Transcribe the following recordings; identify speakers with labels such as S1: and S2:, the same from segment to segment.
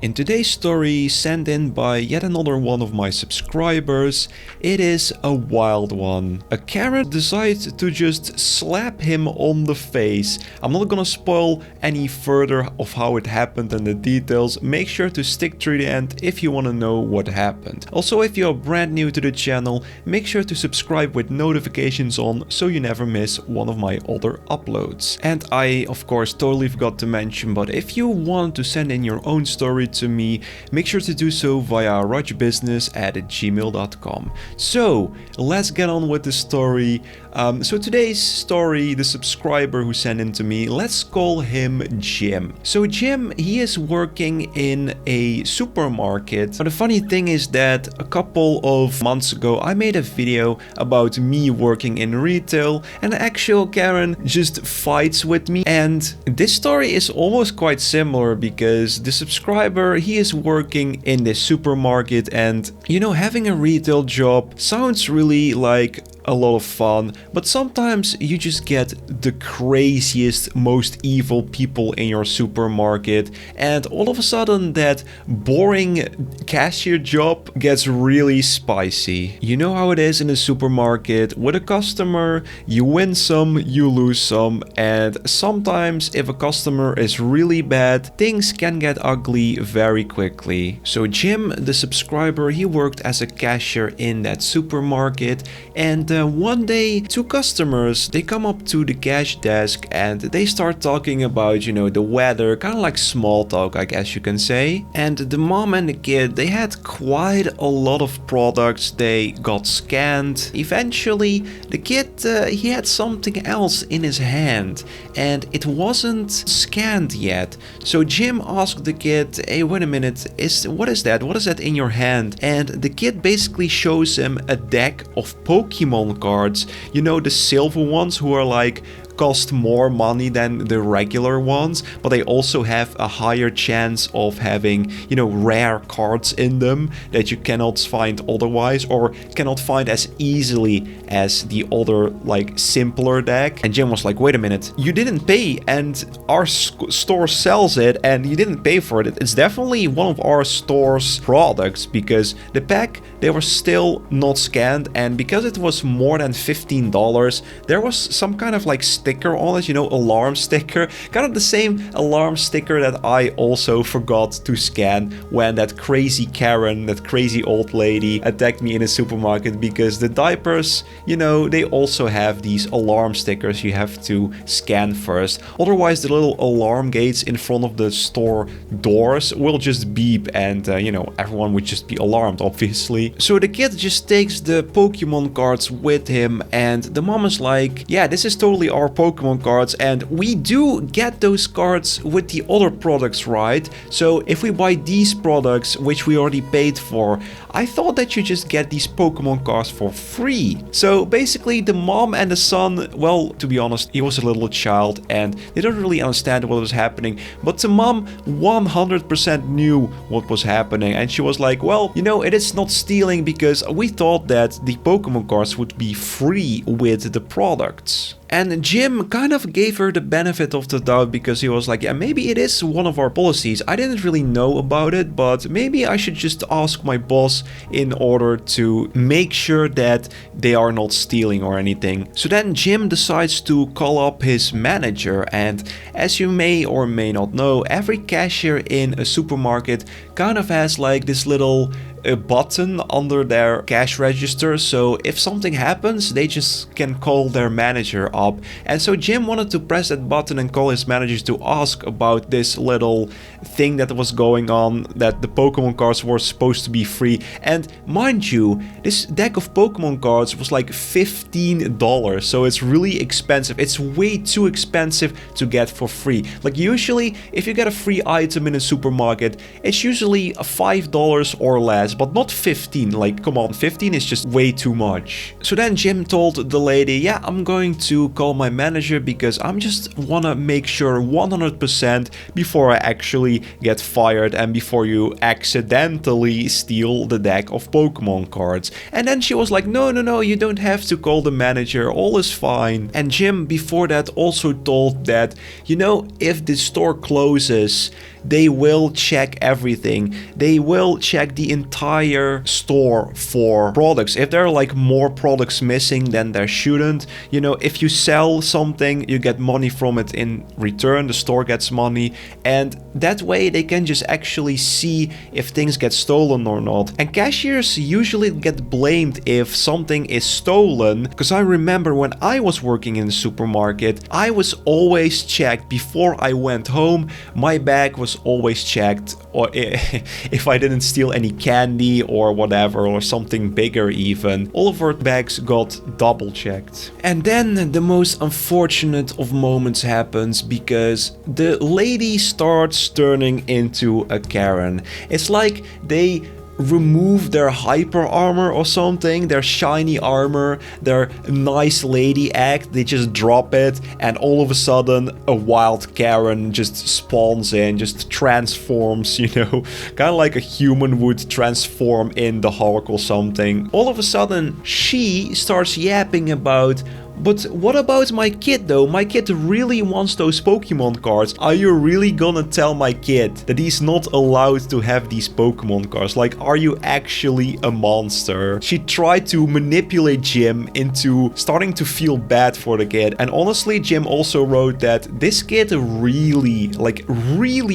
S1: In today's story, sent in by yet another one of my subscribers, it is a wild one. A Karen decides to just slap him on the face. I'm not gonna spoil any further of how it happened and the details. Make sure to stick through the end if you want to know what happened. Also, if you're brand new to the channel, make sure to subscribe with notifications on so you never miss one of my other uploads. And I, of course, totally forgot to mention, but if you want to send in your own story to me, make sure to do so via rutchbusiness@gmail.com. So let's get on with the story. So today's story, the subscriber who sent in to me, let's call him Jim. So Jim, he is working in a supermarket. But the funny thing is that a couple of months ago I made a video about me working in retail, and the actual Karen just fights with me. And this story is almost quite similar because the subscriber, he is working in this supermarket, and you know, having a retail job sounds really like a lot of fun, but sometimes you just get the craziest, most evil people in your supermarket, and all of a sudden that boring cashier job gets really spicy. You know how it is in a supermarket with a customer, you win some, you lose some, and sometimes if a customer is really bad, things can get ugly very quickly. So Jim, the subscriber, he worked as a cashier in that supermarket, and one day, two customers, they come up to the cash desk and they start talking about, you know, the weather, kind of like small talk, I guess you can say. And the mom and the kid, they had quite a lot of products. They got scanned. Eventually, the kid, he had something else in his hand and it wasn't scanned yet. So Jim asked the kid, hey, wait a minute, what is that? What is that in your hand? And the kid basically shows him a deck of Pokemon cards. You know, the silver ones who are like cost more money than the regular ones, but they also have a higher chance of having, you know, rare cards in them that you cannot find otherwise, or cannot find as easily as the other, like, simpler deck. And Jim was like, wait a minute, you didn't pay and our store sells it and you didn't pay for it. It's definitely one of our store's products, because the pack, they were still not scanned, and because it was more than $15, there was some kind of like sticker on it, you know, alarm sticker, kind of the same alarm sticker that I also forgot to scan when that crazy Karen, that crazy old lady, attacked me in a supermarket, because the diapers, you know, they also have these alarm stickers you have to scan first, otherwise the little alarm gates in front of the store doors will just beep and you know, everyone would just be alarmed, obviously. So the kid just takes the Pokemon cards with him, and the mom is like, yeah, this is totally our Pokemon cards, and we do get those cards with the other products, right? So if we buy these products, which we already paid for, I thought that you just get these Pokemon cards for free. So basically the mom and the son, well, to be honest, he was a little child and they don't really understand what was happening, but the mom 100% knew what was happening, and she was like, well, you know, it is not stealing because we thought that the Pokemon cards would be free with the products. And Jim kind of gave her the benefit of the doubt, because he was like, yeah, maybe it is one of our policies. I didn't really know about it, but maybe I should just ask my boss in order to make sure that they are not stealing or anything. So then Jim decides to call up his manager, and as you may or may not know, every cashier in a supermarket kind of has like this little a button under their cash register, so if something happens they just can call their manager up. And so Jim wanted to press that button and call his managers to ask about this little thing that was going on, that the Pokemon cards were supposed to be free. And mind you, this deck of Pokemon cards was like $15, so it's really expensive. It's way too expensive to get for free. Like usually if you get a free item in a supermarket, it's usually $5 or less, but not 15. Like, come on, 15 is just way too much. So then Jim told the lady, yeah, I'm going to call my manager because I'm just wanna make sure 100% before I actually actually get fired and before you accidentally steal the deck of Pokemon cards. And then she was like, no, no, no, you don't have to call the manager, all is fine. And Jim before that also told that, you know, if the store closes, they will check everything. They will check the entire store for products. If there are like more products missing than there shouldn't, you know, if you sell something, you get money from it in return, the store gets money, and that way they can just actually see if things get stolen or not. And cashiers usually get blamed if something is stolen, because I remember when I was working in the supermarket, I was always checked before I went home. My bag was always checked, or if I didn't steal any candy or whatever, or something bigger even, all of our bags got double checked. And then the most unfortunate of moments happens, because the lady starts turning into a Karen. It's like they remove their hyper armor or something, their shiny armor, their nice lady act, they just drop it, and all of a sudden a wild Karen just spawns in, just transforms, you know, kind of like a human would transform in the Hulk or something. All of a sudden she starts yapping about, but what about my kid though? My kid really wants those Pokemon cards. Are you really gonna tell my kid that he's not allowed to have these Pokemon cards? Like, are you actually a monster? She tried to manipulate Jim into starting to feel bad for the kid. And honestly, Jim also wrote that this kid really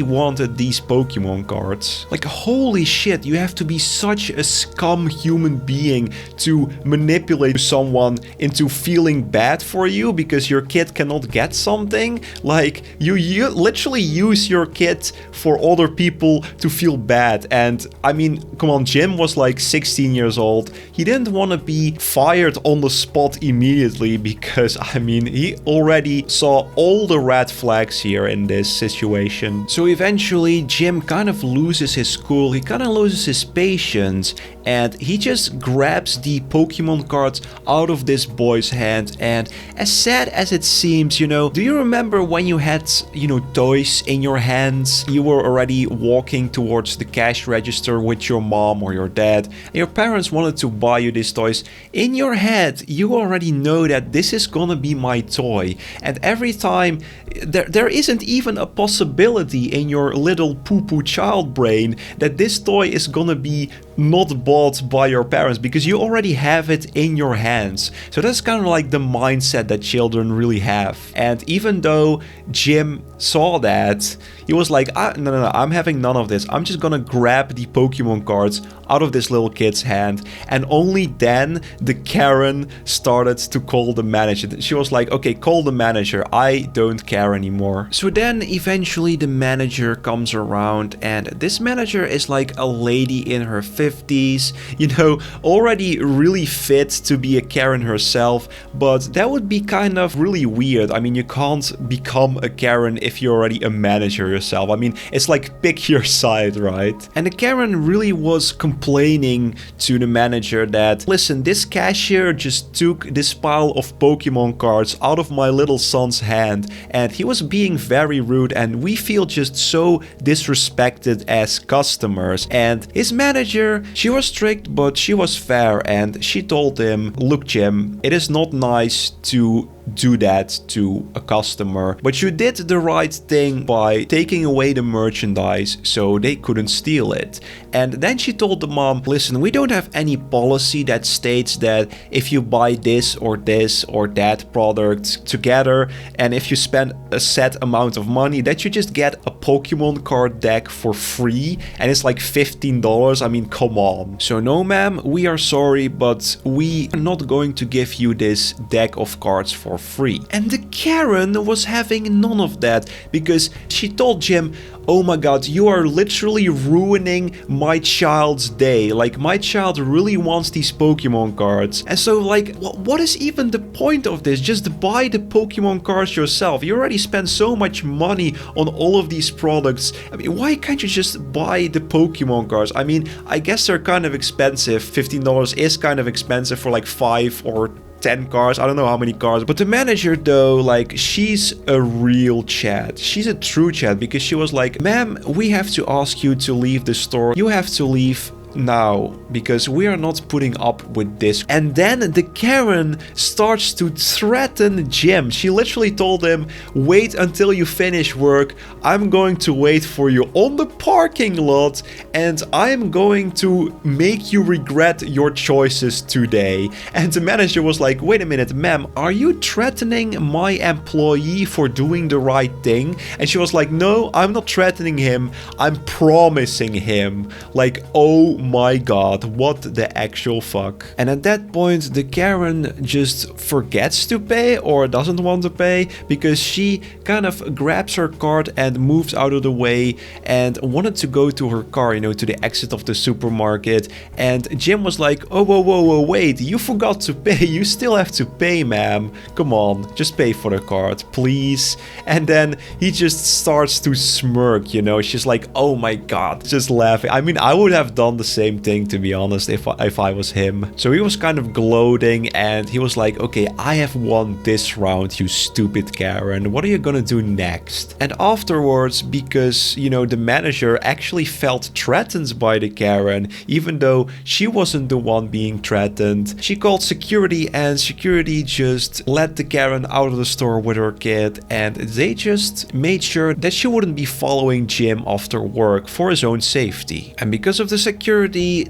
S1: wanted these Pokemon cards. Like, holy shit, you have to be such a scum human being to manipulate someone into feeling bad for you because your kid cannot get something. Like, you literally use your kid for other people to feel bad. And I mean, come on, Jim was like 16 years old. He didn't want to be fired on the spot immediately because, I mean, he already saw all the red flags here in this situation. So eventually Jim kind of loses his cool, he kind of loses his patience, and he just grabs the Pokemon cards out of this boy's hand. And as sad as it seems, you know, do you remember when you had, you know, toys in your hands? You were already walking towards the cash register with your mom or your dad, and your parents wanted to buy you these toys. In your head, you already know that this is gonna be my toy. And every time, there isn't even a possibility in your little poo-poo child brain that this toy is gonna be not bought by your parents because you already have it in your hands. So that's kind of like the mindset that children really have. And even though Jim saw that, he was like, no, I'm having none of this. I'm just gonna grab the Pokemon cards out of this little kid's hand. And only then the Karen started to call the manager. She was like, okay, call the manager. I don't care anymore. So then eventually the manager comes around, and this manager is like a lady in her 50s, you know, already really fit to be a Karen herself, but that would be kind of really weird. I mean, you can't become a Karen if you're already a manager yourself. I mean, it's like pick your side, right? And the Karen really was complaining to the manager that, listen, this cashier just took this pile of Pokemon cards out of my little son's hand, and he was being very rude, and we feel just so disrespected as customers. And his manager, she was strict, but she was fair, and she told him, look, Jim, it is not nice to do that to a customer, but you did the right thing by taking away the merchandise so they couldn't steal it. And then she told the mom, listen, we don't have any policy that states that if you buy this or that product together, and if you spend a set amount of money, that you just get a Pokemon card deck for free, and it's like $15. I mean, come on. So no, ma'am, we are sorry, but we are not going to give you this deck of cards for free. And the Karen was having none of that, because she told Jim, oh my god, you are literally ruining my child's day. Like, my child really wants these Pokemon cards. And so, like, what is even the point of this? Just buy the Pokemon cards yourself. You already spend so much money on all of these products. I mean, why can't you just buy the Pokemon cards? I mean, I guess they're kind of expensive. $15 is kind of expensive for like 5 or 10 cars. I don't know how many cars. But the manager though, like, she's a real Chad. She's a true Chad, because she was like, ma'am, we have to ask you to leave the store. You have to leave now, because we are not putting up with this. And then the Karen starts to threaten Jim. She literally told him, wait until you finish work. I'm going to wait for you on the parking lot, and I'm going to make you regret your choices today. And the manager was like, wait a minute, ma'am, are you threatening my employee for doing the right thing? And she was like, no, I'm not threatening him, I'm promising him. Like, oh my god, what the actual fuck. And at that point, the Karen just forgets to pay or doesn't want to pay, because she kind of grabs her card and moves out of the way and wanted to go to her car, you know, to the exit of the supermarket. And Jim was like, oh, whoa, whoa, whoa, wait, you forgot to pay. You still have to pay, ma'am. Come on, just pay for the card, please. And then he just starts to smirk, you know. She's like, oh my god, just laughing. I mean, I would have done the same thing, to be honest, if I was him. So he was kind of gloating, and he was like, okay, I have won this round, you stupid Karen. What are you gonna do next? And afterwards, because, you know, the manager actually felt threatened by the Karen, even though she wasn't the one being threatened, she called security, and security just let the Karen out of the store with her kid, and they just made sure that she wouldn't be following Jim after work for his own safety. And because of the security,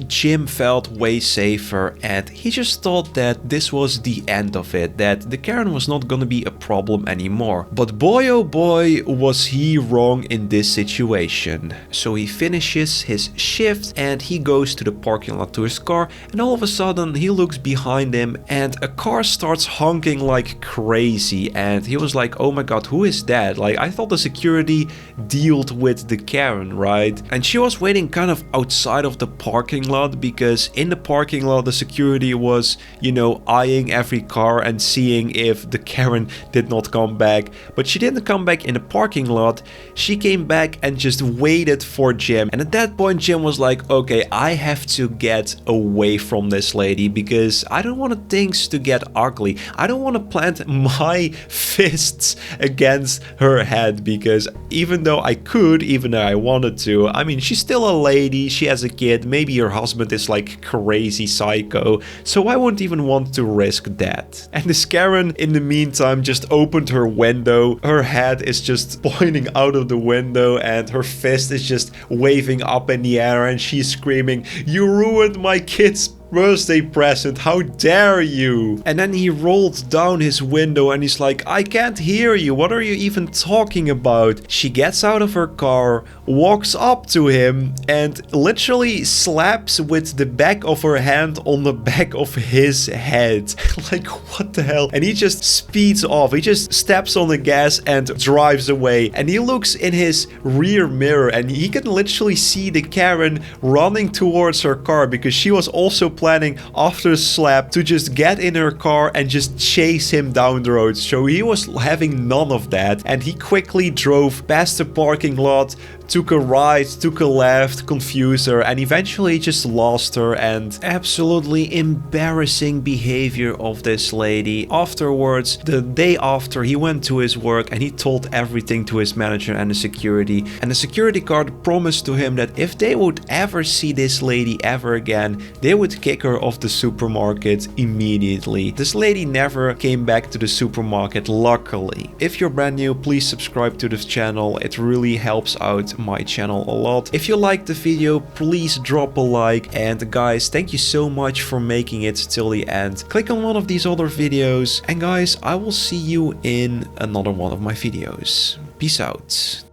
S1: Jim felt way safer, and he just thought that this was the end of it, that the Karen was not gonna be a problem anymore. But boy oh boy, was he wrong in this situation. So he finishes his shift and he goes to the parking lot to his car, and all of a sudden he looks behind him and a car starts honking like crazy, and he was like, oh my god, who is that? Like, I thought the security dealt with the Karen, right? And she was waiting kind of outside of the parking lot, because in the parking lot the security was, you know, eyeing every car and seeing if the Karen did not come back. But she didn't come back in the parking lot. She came back and just waited for Jim. And at that point Jim was like, okay, I have to get away from this lady, because I don't want things to get ugly. I don't want to plant my fists against her head, because even though I could, even though I wanted to, I mean, she's still a lady, she has a kid, maybe her husband is like crazy psycho, so I wouldn't even want to risk that. And this Karen in the meantime just opened her window, her head is just pointing out of the window and her fist is just waving up in the air, and she's screaming, you ruined my kid's birthday present, how dare you? And then he rolled down his window and he's like, I can't hear you, what are you even talking about? She gets out of her car, walks up to him and literally slaps with the back of her hand on the back of his head. Like, what the hell? And he just speeds off, he just steps on the gas and drives away, and he looks in his rear mirror and he can literally see the Karen running towards her car, because she was also planning after the slap to just get in her car and just chase him down the road. So he was having none of that, and he quickly drove past the parking lot, took a right, took a left, confused her, and eventually just lost her. And absolutely embarrassing behavior of this lady. Afterwards, the day after, he went to his work and he told everything to his manager and the security, and the security guard promised to him that if they would ever see this lady ever again, they would kick her off the supermarket immediately. This lady never came back to the supermarket, luckily. If you're brand new, please subscribe to this channel, it really helps out my channel a lot. If you liked the video, please drop a like, and guys, thank you so much for making it till the end. Click on one of these other videos, and guys, I will see you in another one of my videos. Peace out.